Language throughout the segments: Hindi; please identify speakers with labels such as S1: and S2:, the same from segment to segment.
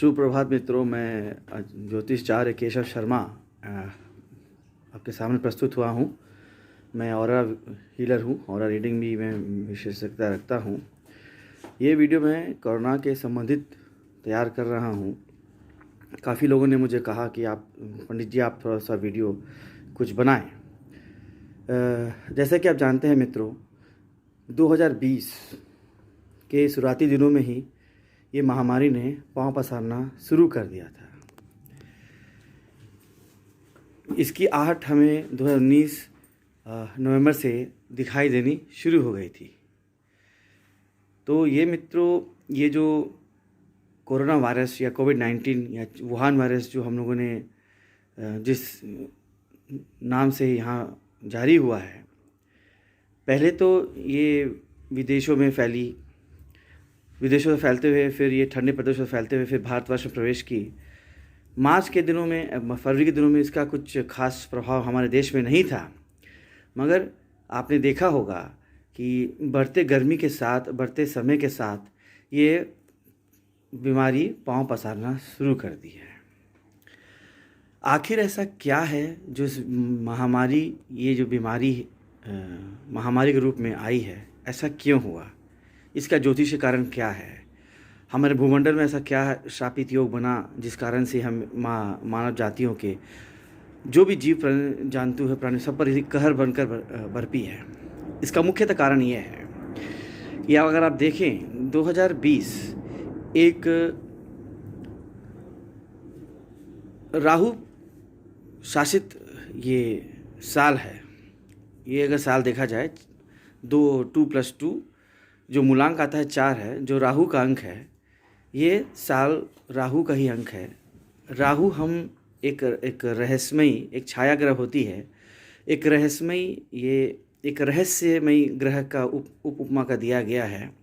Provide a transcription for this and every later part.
S1: सुप्रभात मित्रों, मैं ज्योतिषाचार्य केशव शर्मा आपके सामने प्रस्तुत हुआ हूँ। मैं ऑरा हीलर हूँ। ऑरा रीडिंग भी मैं विशेषज्ञता रखता हूँ। ये वीडियो मैं कोरोना के संबंधित तैयार कर रहा हूँ। काफ़ी लोगों ने मुझे कहा कि आप पंडित जी आप थोड़ा सा वीडियो कुछ बनाएं। जैसे कि आप जानते हैं मित्रों, 2020 के शुरुआती दिनों में ही ये महामारी ने पांव पसारना शुरू कर दिया था। इसकी आहट हमें 2019 नवंबर से दिखाई देनी शुरू हो गई थी। तो ये मित्रों, ये जो कोरोना वायरस या कोविड-19 या वुहान वायरस जो हम लोगों ने जिस नाम से यहाँ जारी हुआ है, पहले तो ये विदेशों में फैलते हुए फिर ये ठंडे प्रदेशों में फैलते हुए फिर भारतवर्ष में प्रवेश की। मार्च के दिनों में, फरवरी के दिनों में इसका कुछ खास प्रभाव हमारे देश में नहीं था, मगर आपने देखा होगा कि बढ़ते गर्मी के साथ, बढ़ते समय के साथ ये बीमारी पांव पसारना शुरू कर दी है। आखिर ऐसा क्या है जो इस महामारी, ये जो बीमारी महामारी के रूप में आई है, ऐसा क्यों हुआ? इसका ज्योतिषीय कारण क्या है? हमारे भूमंडल में ऐसा क्या शापित योग बना जिस कारण से हम मानव जातियों के जो भी जीव जंतु है, प्राणी, सब पर इसी कहर बनकर बरपी है? इसका मुख्यतः कारण ये है कि अगर आप देखें 2020 एक राहु शासित ये साल है। ये अगर साल देखा जाए 2+2 जो मूलांक आता है 4 है, जो राहु का अंक है, ये साल राहु का ही अंक है। राहु हम एक रहस्यमयी, एक छाया ग्रह होती है, एक रहस्यमयी, ये एक रहस्यमयी ग्रह का उपमा का दिया गया है।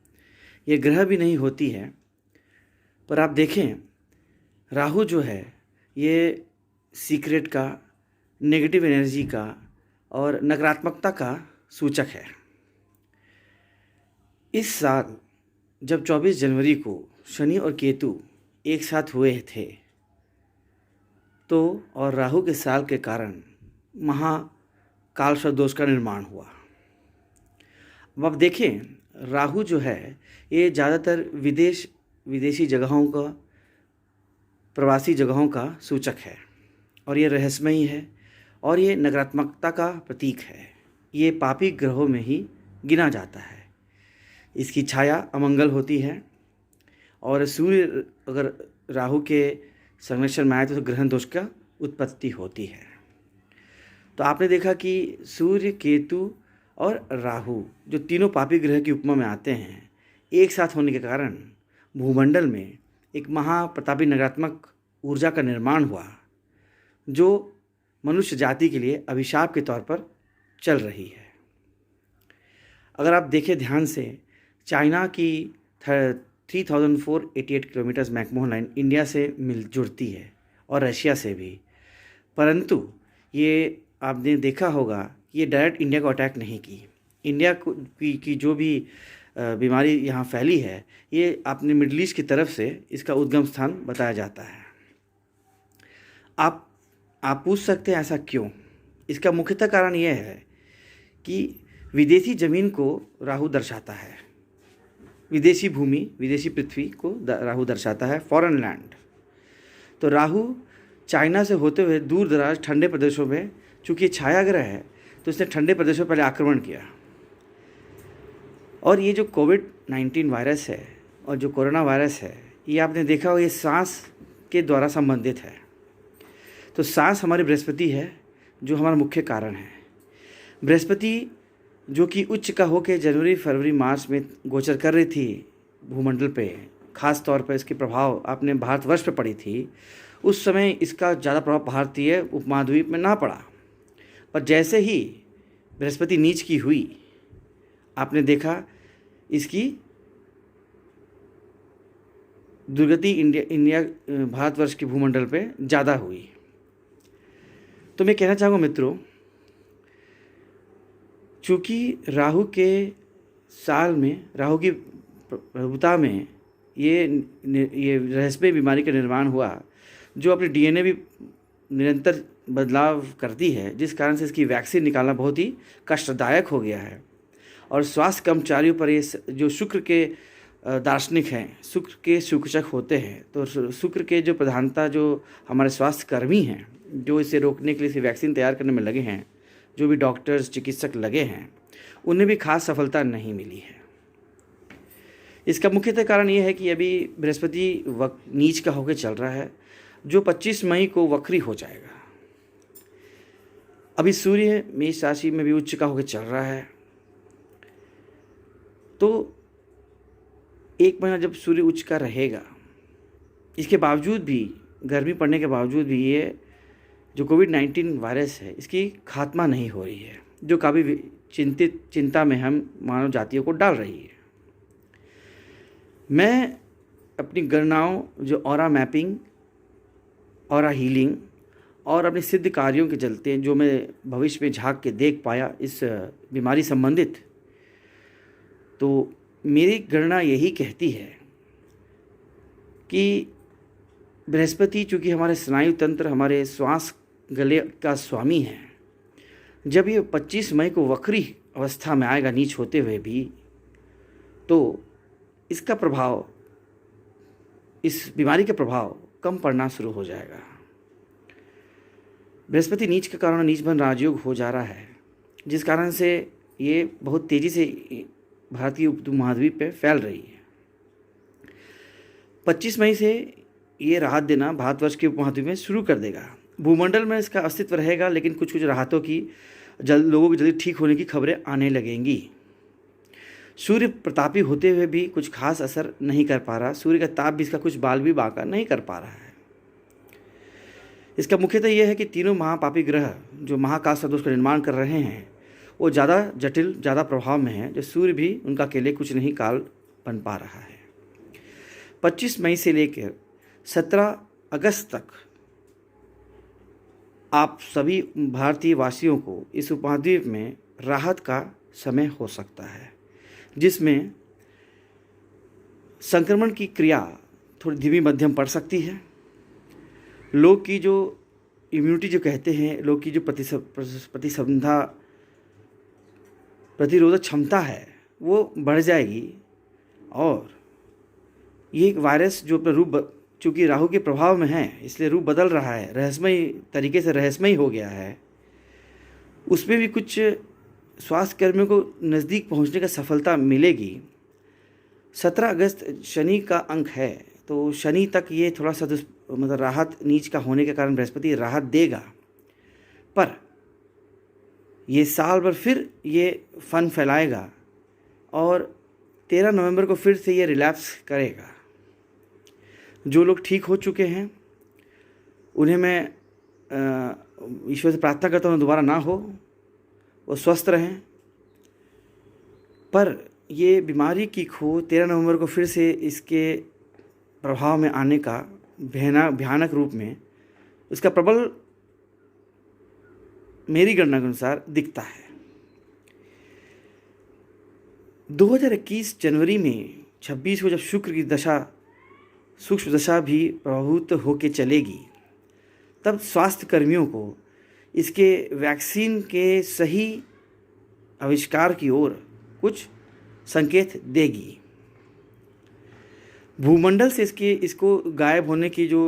S1: ये ग्रह भी नहीं होती है, पर आप देखें राहु जो है ये सीक्रेट का, नेगेटिव एनर्जी का और नकारात्मकता का सूचक है। इस साल जब 24 जनवरी को शनि और केतु एक साथ हुए थे तो और राहु के साल के कारण महाकाल दोष का निर्माण हुआ। अब आप देखें राहु जो है ये ज़्यादातर विदेशी जगहों का, प्रवासी जगहों का सूचक है और ये रहस्यमयी है और ये नकारात्मकता का प्रतीक है। ये पापी ग्रहों में ही गिना जाता है। इसकी छाया अमंगल होती है और सूर्य अगर राहु के संरक्षण में आए तो ग्रहण दोष का उत्पत्ति होती है। तो आपने देखा कि सूर्य, केतु और राहु जो तीनों पापी ग्रह की उपमा में आते हैं, एक साथ होने के कारण भूमंडल में एक महाप्रतापी नकारात्मक ऊर्जा का निर्माण हुआ जो मनुष्य जाति के लिए अभिशाप के तौर पर चल रही है। अगर आप देखें ध्यान से, चाइना की 3488 किलोमीटर मैकमोहन लाइन इंडिया से मिल जुड़ती है और रशिया से भी, परंतु ये आपने देखा होगा कि ये डायरेक्ट इंडिया को अटैक नहीं की। इंडिया की जो भी बीमारी यहाँ फैली है, ये आपने मिडल ईस्ट की तरफ से इसका उद्गम स्थान बताया जाता है। आप पूछ सकते हैं ऐसा क्यों? इसका मुख्यतः कारण यह है कि विदेशी ज़मीन को राहु दर्शाता है। विदेशी भूमि, विदेशी पृथ्वी को राहु दर्शाता है, फॉरेन लैंड। तो राहु चाइना से होते हुए दूर दराज ठंडे प्रदेशों में, चूँकि छाया ग्रह है तो इसने ठंडे प्रदेशों पर पहले आक्रमण किया। और ये जो कोविड-19 वायरस है और जो कोरोना वायरस है, ये आपने देखा हो, ये सांस के द्वारा संबंधित है। तो सांस हमारी बृहस्पति है जो हमारा मुख्य कारण है। बृहस्पति जो कि उच्च का होकर जनवरी, फरवरी, मार्च में गोचर कर रही थी भूमंडल पे, ख़ास तौर पर इसके प्रभाव आपने भारतवर्ष पे पड़ी थी। उस समय इसका ज़्यादा प्रभाव भारतीय उपमहाद्वीप में ना पड़ा, पर जैसे ही बृहस्पति नीच की हुई, आपने देखा इसकी दुर्गति इंडिया भारतवर्ष के भूमंडल पे ज़्यादा हुई। तो मैं कहना चाहूँगा मित्रों, चूँकि राहु के साल में, राहु की प्रभुता में ये रहस्यमय बीमारी का निर्माण हुआ, जो अपने डीएनए भी निरंतर बदलाव करती है, जिस कारण से इसकी वैक्सीन निकालना बहुत ही कष्टदायक हो गया है। और स्वास्थ्य कर्मचारियों पर ये जो शुक्र के दार्शनिक हैं, शुक्र के सूचक होते हैं, तो शुक्र के जो प्रधानता जो हमारे स्वास्थ्य कर्मी हैं, जो इसे रोकने के लिए इसे वैक्सीन तैयार करने में लगे हैं, जो भी डॉक्टर्स चिकित्सक लगे हैं, उन्हें भी खास सफलता नहीं मिली है। इसका मुख्यतः कारण ये है कि अभी बृहस्पति नीच का होकर चल रहा है, जो 25 मई को वक्री हो जाएगा। अभी सूर्य मेष राशि में भी उच्च का होकर चल रहा है, तो एक महीना जब सूर्य उच्च का रहेगा, इसके बावजूद भी, गर्मी पड़ने के बावजूद भी, ये जो कोविड-19 वायरस है, इसकी खात्मा नहीं हो रही है, जो काफ़ी चिंता में हम मानव जातियों को डाल रही है। मैं अपनी गणनाओं, जो ऑरा मैपिंग, ऑरा हीलिंग और अपने सिद्ध कार्यों के चलते, जो मैं भविष्य में झांक के देख पाया इस बीमारी संबंधित, तो मेरी गणना यही कहती है कि बृहस्पति चूँकि हमारे स्नायु तंत्र, हमारे श्वास गले का स्वामी है, जब ये 25 मई को वक्री अवस्था में आएगा नीच होते हुए भी, तो इसका प्रभाव, इस बीमारी का प्रभाव कम पड़ना शुरू हो जाएगा। बृहस्पति नीच के कारण नीच बन राजयोग हो जा रहा है, जिस कारण से ये बहुत तेज़ी से भारतीय उपमहाद्वीप पे फैल रही है। 25 मई से ये राहत देना भारतवर्ष के उपमहाद्वीप में शुरू कर देगा। भूमंडल में इसका अस्तित्व रहेगा, लेकिन कुछ कुछ राहतों की लोगों की जल्दी ठीक होने की खबरें आने लगेंगी। सूर्य प्रतापी होते हुए भी कुछ खास असर नहीं कर पा रहा। सूर्य का ताप भी इसका कुछ बाल भी बांका नहीं कर पा रहा है। इसका मुख्यतः यह है कि तीनों महापापी ग्रह जो महाकाल सदोष का निर्माण कर रहे हैं, वो ज़्यादा जटिल, ज़्यादा प्रभाव में है, जो सूर्य भी उनका अकेले कुछ नहीं काल बन पा रहा है। 25 मई से लेकर 17 अगस्त तक आप सभी भारतीय वासियों को इस उपमहाद्वीप में राहत का समय हो सकता है, जिसमें संक्रमण की क्रिया थोड़ी धीमी मध्यम पड़ सकती है। लोग की जो इम्यूनिटी जो कहते हैं, लोग की जो प्रतिरोधक क्षमता है, वो बढ़ जाएगी। और ये वायरस जो अपना रूप, चूँकि राहु के प्रभाव में है, इसलिए रूप बदल रहा है, रहस्यमय तरीके से रहस्यमय हो गया है। उसमें भी कुछ स्वास्थ्य कर्मियों को नज़दीक पहुंचने का सफलता मिलेगी। 17 अगस्त शनि का अंक है, तो शनि तक ये थोड़ा सा मतलब राहत नीच का होने के कारण बृहस्पति राहत देगा, पर ये साल भर फिर ये फन फैलाएगा और 13 नवंबर को फिर से ये रिलैप्स करेगा। जो लोग ठीक हो चुके हैं उन्हें मैं ईश्वर से प्रार्थना करता हूँ दोबारा ना हो, वो स्वस्थ रहें। पर ये बीमारी की खो 13 नवंबर को फिर से इसके प्रभाव में आने का भयानक रूप में उसका प्रबल मेरी गणना के अनुसार दिखता है। 2021 जनवरी में 26 को जब शुक्र की दशा, सूक्ष्म दशा भी प्रभावित होकर चलेगी, तब स्वास्थ्य कर्मियों को इसके वैक्सीन के सही आविष्कार की ओर कुछ संकेत देगी। भूमंडल से इसको गायब होने की जो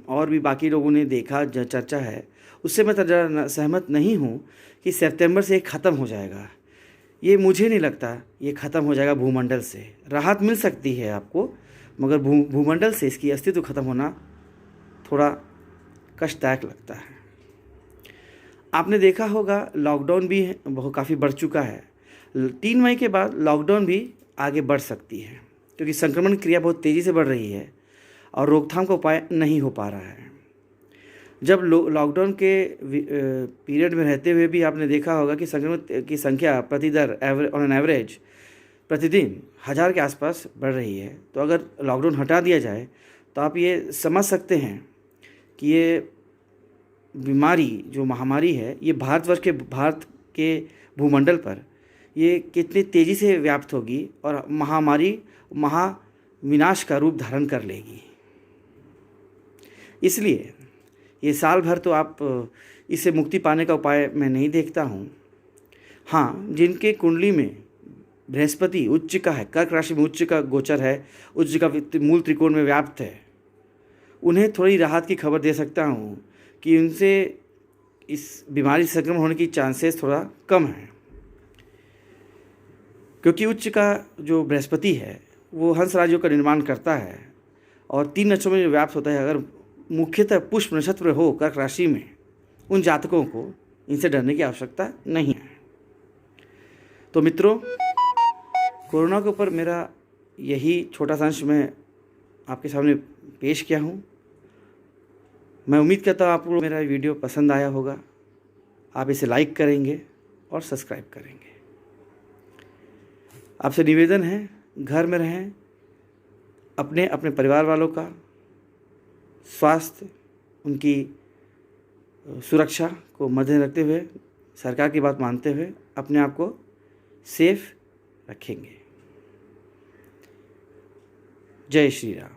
S1: और भी बाकी लोगों ने देखा चर्चा है, उससे मैं ज़रा सहमत नहीं हूँ कि सितंबर से ख़त्म हो जाएगा। ये मुझे नहीं लगता ये ख़त्म हो जाएगा। भूमंडल से राहत मिल सकती है आपको, मगर भूमंडल से इसकी अस्तित्व ख़त्म होना थोड़ा कष्टदायक लगता है। आपने देखा होगा लॉकडाउन भी बहुत काफ़ी बढ़ चुका है। 3 मई के बाद लॉकडाउन भी आगे बढ़ सकती है, क्योंकि संक्रमण क्रिया बहुत तेज़ी से बढ़ रही है और रोकथाम का उपाय नहीं हो पा रहा है। जब लॉकडाउन के पीरियड में रहते हुए भी आपने देखा होगा कि संक्रमित की संख्या ऑन एन एवरेज प्रतिदिन 1000 के आसपास बढ़ रही है। तो अगर लॉकडाउन हटा दिया जाए तो आप ये समझ सकते हैं कि ये बीमारी जो महामारी है, ये भारत के भूमंडल पर ये कितनी तेज़ी से व्याप्त होगी और महामारी विनाश का रूप धारण कर लेगी। इसलिए ये साल भर तो आप इससे मुक्ति पाने का उपाय मैं नहीं देखता हूँ। हाँ, जिनके कुंडली में बृहस्पति उच्च का है, कर्क राशि में उच्च का गोचर है, उच्च का मूल त्रिकोण में व्याप्त है, उन्हें थोड़ी राहत की खबर दे सकता हूँ कि उनसे इस बीमारी से संक्रमण होने की चांसेस थोड़ा कम है, क्योंकि उच्च का जो बृहस्पति है वो हंस राज्यों का निर्माण करता है और 3 नक्षत्रों में जो व्याप्त होता है। अगर मुख्यतः पुष्प नक्षत्र हो कर्क राशि में, उन जातकों को इनसे डरने की आवश्यकता नहीं है। तो मित्रों, कोरोना के ऊपर मेरा यही छोटा सा अंश मैं आपके सामने पेश किया हूँ। मैं उम्मीद करता हूँ आपको मेरा वीडियो पसंद आया होगा। आप इसे लाइक करेंगे और सब्सक्राइब करेंगे। आपसे निवेदन है, घर में रहें, अपने अपने परिवार वालों का स्वास्थ्य, उनकी सुरक्षा को मद्देनजर रखते हुए, सरकार की बात मानते हुए अपने आप को सेफ रखेंगे। जय श्री राम।